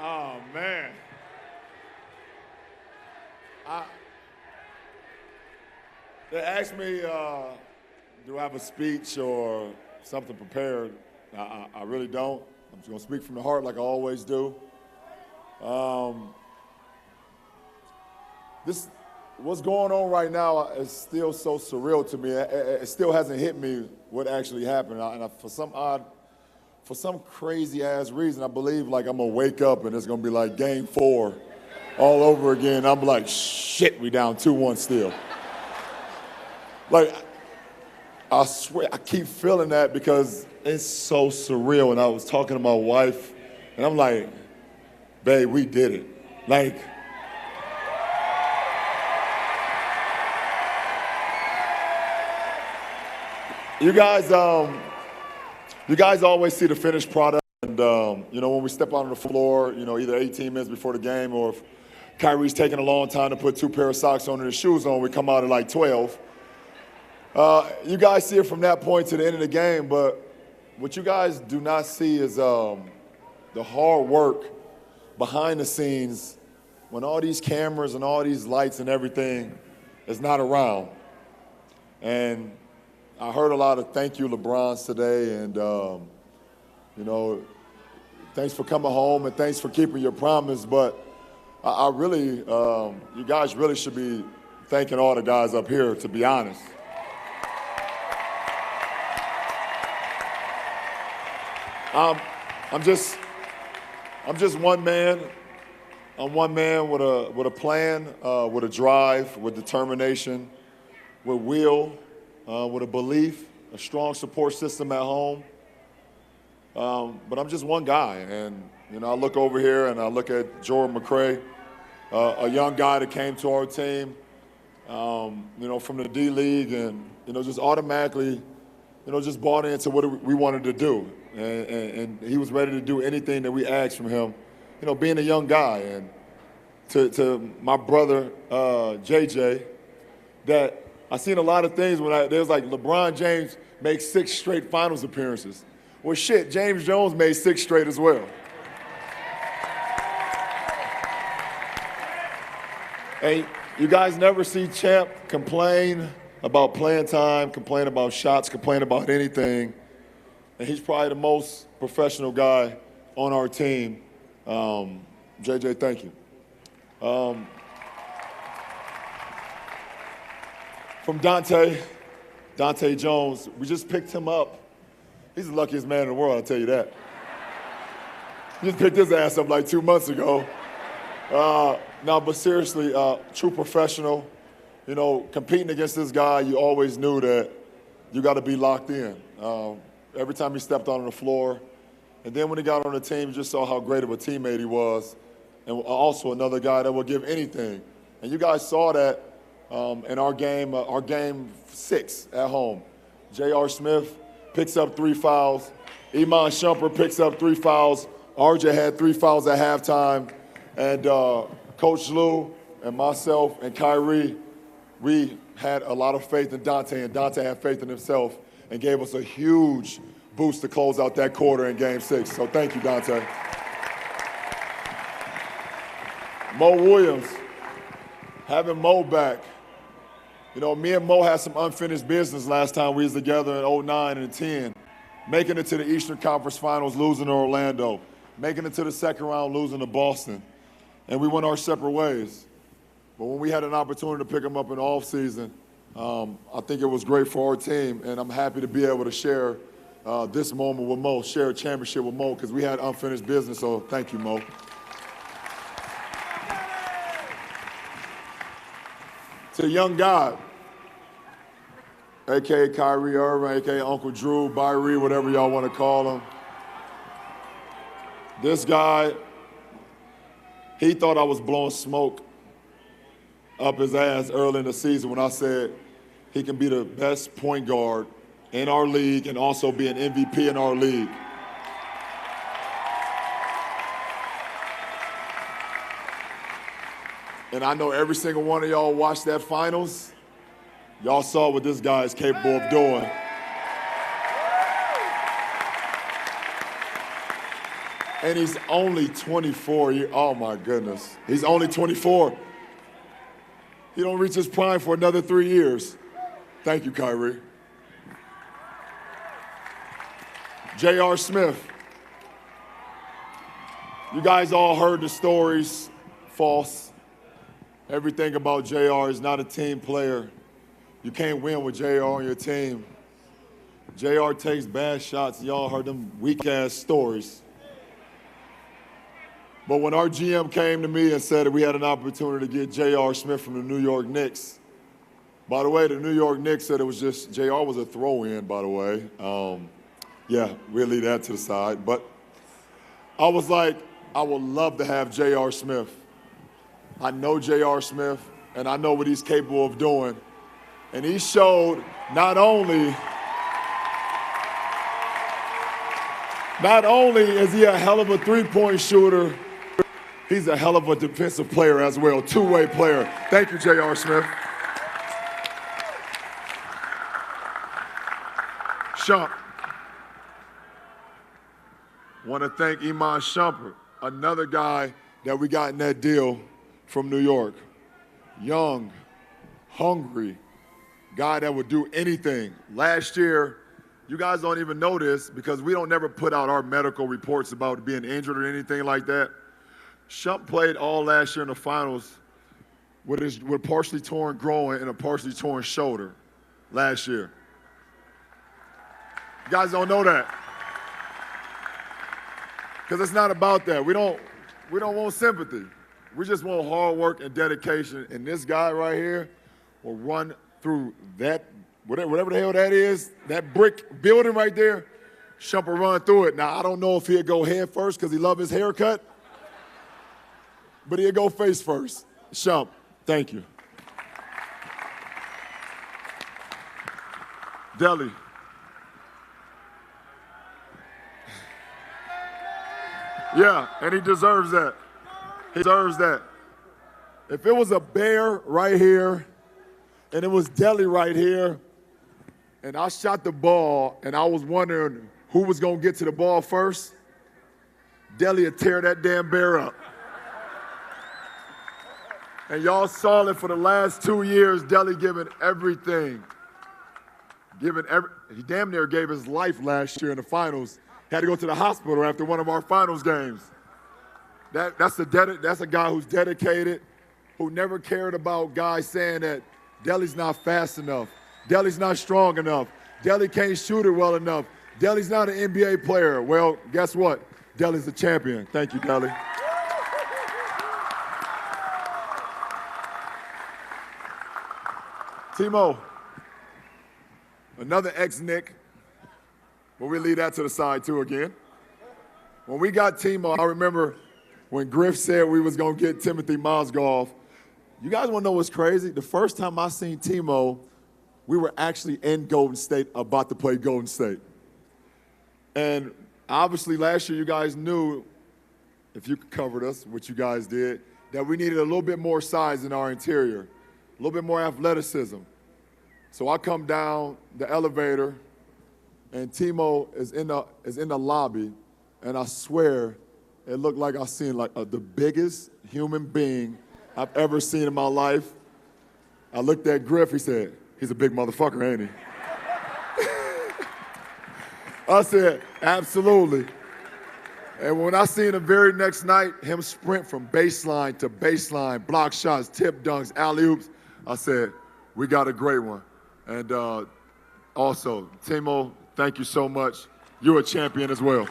Oh, man. I, they asked me, do I have a speech or something prepared? I really don't. I'm just going to speak from the heart like I always do. This, what's going on right now is still so surreal to me. It still hasn't hit me what actually happened. For some crazy ass reason, I believe like I'm gonna wake up and it's gonna be like game 4 all over again. I'm like, shit, we down 2-1 still. Like, I swear, I keep feeling that because it's so surreal. And I was talking to my wife, and I'm like, babe, we did it. Like, you guys always see the finished product. And, when we step out on the floor, either 18 minutes before the game or if Kyrie's taking a long time to put 2 pair of socks on and his shoes on, we come out at like 12. You guys see it from that point to the end of the game, but what you guys do not see is the hard work behind the scenes when all these cameras and all these lights and everything is not around. And I heard a lot of thank you LeBrons today, and thanks for coming home and thanks for keeping your promise, but I really, you guys really should be thanking all the guys up here, to be honest. I'm just one man. I'm one man with a plan, with a drive, with determination, with will, with a belief, a strong support system at home. But I'm just one guy, and I look over here and I look at Jordan McRae, a young guy that came to our team, from the D League, and just automatically, just bought into what we wanted to do. And he was ready to do anything that we asked from him, being a young guy. And to my brother, JJ, that I seen a lot of things there was like LeBron James makes 6 straight finals appearances. Well, shit, James Jones made 6 straight as well. Hey, you guys never see Champ complain about playing time, complain about shots, complain about anything. And he's probably the most professional guy on our team. JJ, thank you. From Dante Jones, we just picked him up. He's the luckiest man in the world, I'll tell you that. He just picked his ass up like 2 months ago. No, but seriously, true professional. Competing against this guy, you always knew that you got to be locked in. Every time he stepped on the floor. And then when he got on the team, you just saw how great of a teammate he was. And also another guy that will give anything. And you guys saw that in our game 6 at home. J.R. Smith picks up 3 fouls. Iman Shumpert picks up 3 fouls. RJ had 3 fouls at halftime. And Coach Lou and myself and Kyrie, we had a lot of faith in Dante, and Dante had faith in himself and gave us a huge boost to close out that quarter in Game 6. So thank you, Dante. Mo Williams, having Mo back. Me and Mo had some unfinished business last time we was together in 09 and 10. Making it to the Eastern Conference Finals, losing to Orlando. Making it to the second round, losing to Boston. And we went our separate ways. But when we had an opportunity to pick him up in the offseason, I think it was great for our team, and I'm happy to be able to share this moment with Mo, share a championship with Mo, because we had unfinished business, so thank you, Mo. To the young God, a.k.a. Kyrie Irving, a.k.a. Uncle Drew, Byrie, whatever y'all want to call him. This guy, he thought I was blowing smoke up his ass early in the season when I said he can be the best point guard in our league and also be an MVP in our league. And I know every single one of y'all watched that finals. Y'all saw what this guy is capable of doing. And he's only 24. Oh, my goodness. He's only 24. He don't reach his prime for another 3 years. Thank you, Kyrie. J.R. Smith. You guys all heard the stories. False. Everything about J.R. is not a team player. You can't win with J.R. on your team. J.R. takes bad shots. Y'all heard them weak-ass stories. But when our GM came to me and said that we had an opportunity to get J.R. Smith from the New York Knicks, by the way, the New York Knicks said it was just, J.R. was a throw-in, by the way. Yeah, we'll leave that to the side. But I was like, I would love to have J.R. Smith. I know J.R. Smith, and I know what he's capable of doing. And he showed not only is he a hell of a three-point shooter, he's a hell of a defensive player as well, two-way player. Thank you, J.R. Smith. Shump. Want to thank Iman Shumpert, another guy that we got in that deal from New York. Young, hungry, guy that would do anything. Last year, you guys don't even know this because we don't never put out our medical reports about being injured or anything like that. Shump played all last year in the finals with a partially torn groin and a partially torn shoulder last year. You guys don't know that. Because it's not about that. We don't want sympathy. We just want hard work and dedication. And this guy right here will run through that, whatever the hell that is, that brick building right there. Shump will run through it. Now, I don't know if he'll go head first because he loves his haircut, but he'll go face first. Shump, thank you. Deli. Yeah, and he deserves that. He deserves that. If it was a bear right here, and it was Deli right here, and I shot the ball, and I was wondering who was going to get to the ball first, Deli would tear that damn bear up. And y'all saw it for the last 2 years, Deli giving everything. He damn near gave his life last year in the finals. Had to go to the hospital after one of our finals games. That's a guy who's dedicated, who never cared about guys saying that Deli's not fast enough, Deli's not strong enough, Deli can't shoot it well enough, Deli's not an NBA player. Well, guess what? Deli's a champion. Thank you, Deli. Timo, another ex-Knick. But we'll leave that to the side, too, again. When we got Timo, I remember when Griff said we was going to get Timothy Mozgov. You guys want to know what's crazy? The first time I seen Timo, we were actually in Golden State, about to play Golden State. And obviously last year you guys knew, if you covered us, which you guys did, that we needed a little bit more size in our interior, a little bit more athleticism. So I come down the elevator, and Timo is in the lobby, and I swear it looked like I seen the biggest human being I've ever seen in my life. I looked at Griff, he said, he's a big motherfucker, ain't he? I said, absolutely. And when I seen the very next night, him sprint from baseline to baseline, block shots, tip dunks, alley-oops, I said, we got a great one. And also, Timo, thank you so much. You're a champion as well.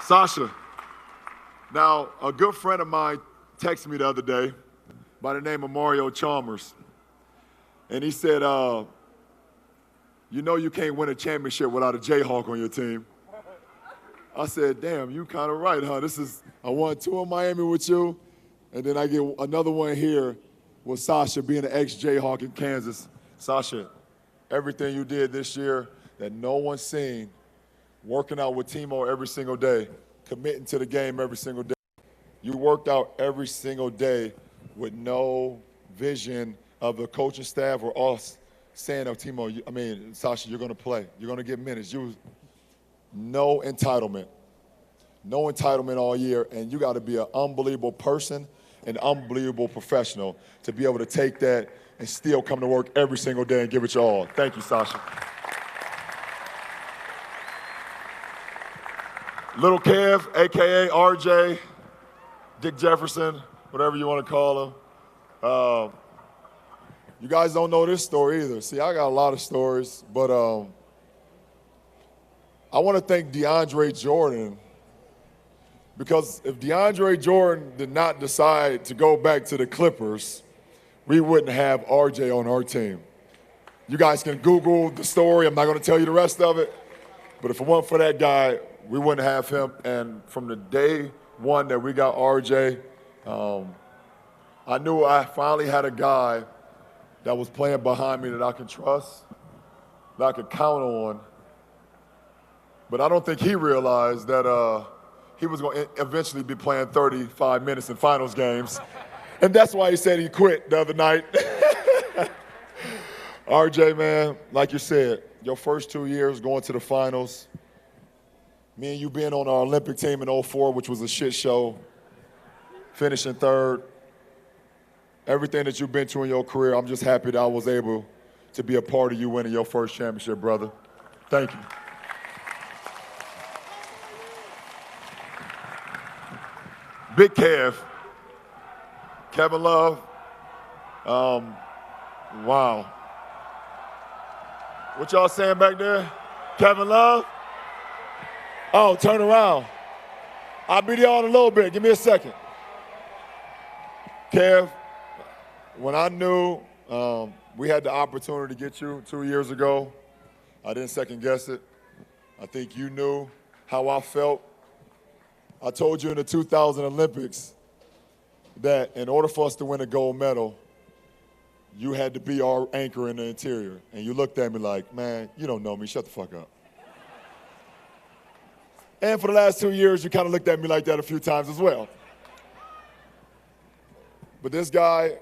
Sasha. Now, a good friend of mine texted me the other day by the name of Mario Chalmers. And he said, you know you can't win a championship without a Jayhawk on your team. I said, damn, you kind of right, huh? I won 2 in Miami with you, and then I get another one here with Sasha being an ex-Jayhawk in Kansas. Sasha, everything you did this year that no one's seen, working out with Timo every single day, committing to the game every single day. You worked out every single day with no vision of the coaching staff or us saying, oh, Timo, Sasha, you're going to play. You're going to get minutes. No entitlement. No entitlement all year, and you got to be an unbelievable person, an unbelievable professional to be able to take that and still come to work every single day and give it your all. Thank you, Sasha. Little Kev, AKA RJ, Dick Jefferson, whatever you want to call him. You guys don't know this story either. See, I got a lot of stories, but I want to thank DeAndre Jordan, because if DeAndre Jordan did not decide to go back to the Clippers, we wouldn't have RJ on our team. You guys can Google the story. I'm not going to tell you the rest of it. But if it weren't for that guy, we wouldn't have him. And from the day one that we got RJ, I knew I finally had a guy that was playing behind me that I can trust, that I could count on. But I don't think he realized that he was going to eventually be playing 35 minutes in finals games. And that's why he said he quit the other night. RJ, man, like you said, your first 2 years going to the finals, me and you being on our Olympic team in '04, which was a shit show, finishing third, everything that you've been through in your career, I'm just happy that I was able to be a part of you winning your first championship, brother. Thank you. Big Kev, Kevin Love, wow. What y'all saying back there? Kevin Love? Oh, turn around. I'll be there in a little bit. Give me a second. Kev, when I knew we had the opportunity to get you 2 years ago, I didn't second guess it. I think you knew how I felt. I told you in the 2000 Olympics that in order for us to win a gold medal, you had to be our anchor in the interior. And you looked at me like, man, you don't know me, shut the fuck up. And for the last 2 years, you kind of looked at me like that a few times as well. But this guy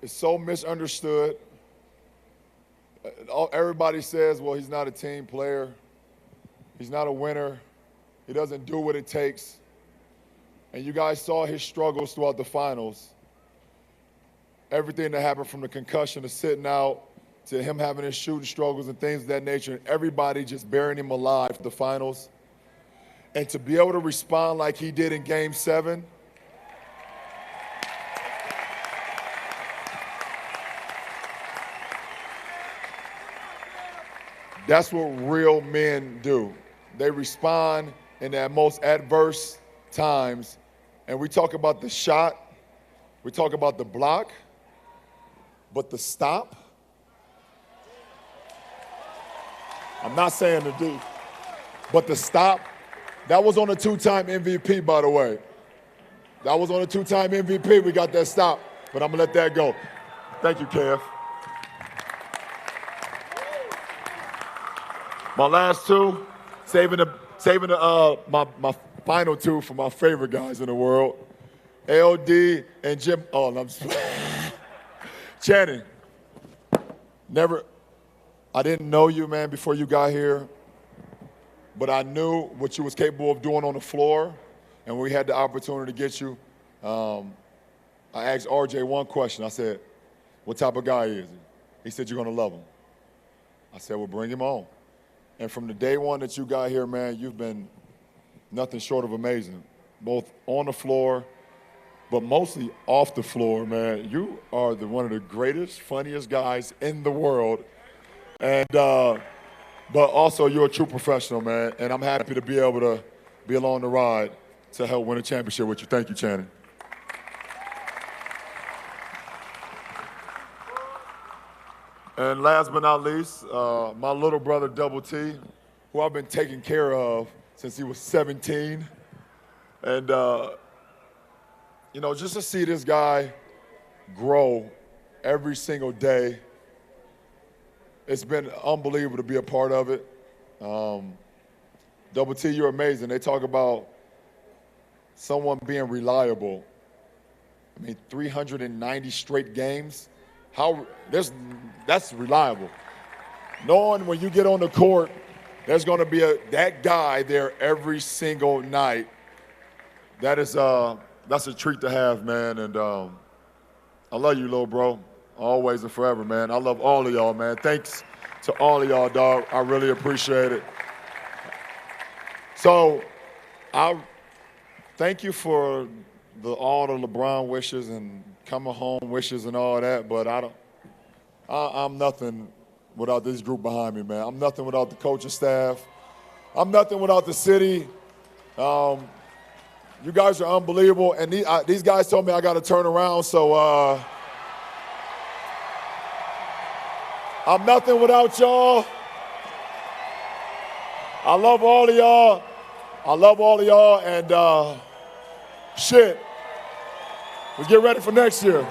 is so misunderstood. Everybody says, well, he's not a team player. He's not a winner. He doesn't do what it takes. And you guys saw his struggles throughout the finals. Everything that happened from the concussion to sitting out to him having his shooting struggles and things of that nature, and everybody just burying him alive for the finals. And to be able to respond like he did in Game 7, that's what real men do. They respond in their most adverse times. And we talk about the shot, we talk about the block, but the stop, I'm not saying the D, but the stop, that was on a two-time MVP, by the way. That was on a two-time MVP. We got that stop, but I'm gonna let that go. Thank you, Kev. My last two, saving my final two for my favorite guys in the world, LD and Jim. Oh, no, I'm just Channing. I didn't know you, man, before you got here, but I knew what you was capable of doing on the floor, and when we had the opportunity to get you, I asked RJ one question. I said, what type of guy is he? He said, you're gonna love him. I said, well, bring him on. And from the day one that you got here, man, you've been nothing short of amazing, both on the floor, but mostly off the floor, man. You are one of the greatest, funniest guys in the world. And, but also you're a true professional, man. And I'm happy to be able to be along the ride to help win a championship with you. Thank you, Channing. And last but not least, my little brother, Double T, who I've been taking care of since he was 17. And, you know, just to see this guy grow every single day, it's been unbelievable to be a part of it. Double T, you're amazing. They talk about someone being reliable. I mean, 390 straight games. That's reliable. Knowing when you get on the court There's going to be that guy there every single night. That's a treat to have, man. And I love you, little bro, always and forever, man. I love all of y'all, man. Thanks to all of y'all, dog. I really appreciate it. So I thank you for all the LeBron wishes and coming home wishes and all that, but I'm nothing without this group behind me, man. I'm nothing without the coaching staff. I'm nothing without the city. You guys are unbelievable, and these guys told me I got to turn around, so I'm nothing without y'all. I love all of y'all. I love all of y'all, and shit, let's get ready for next year.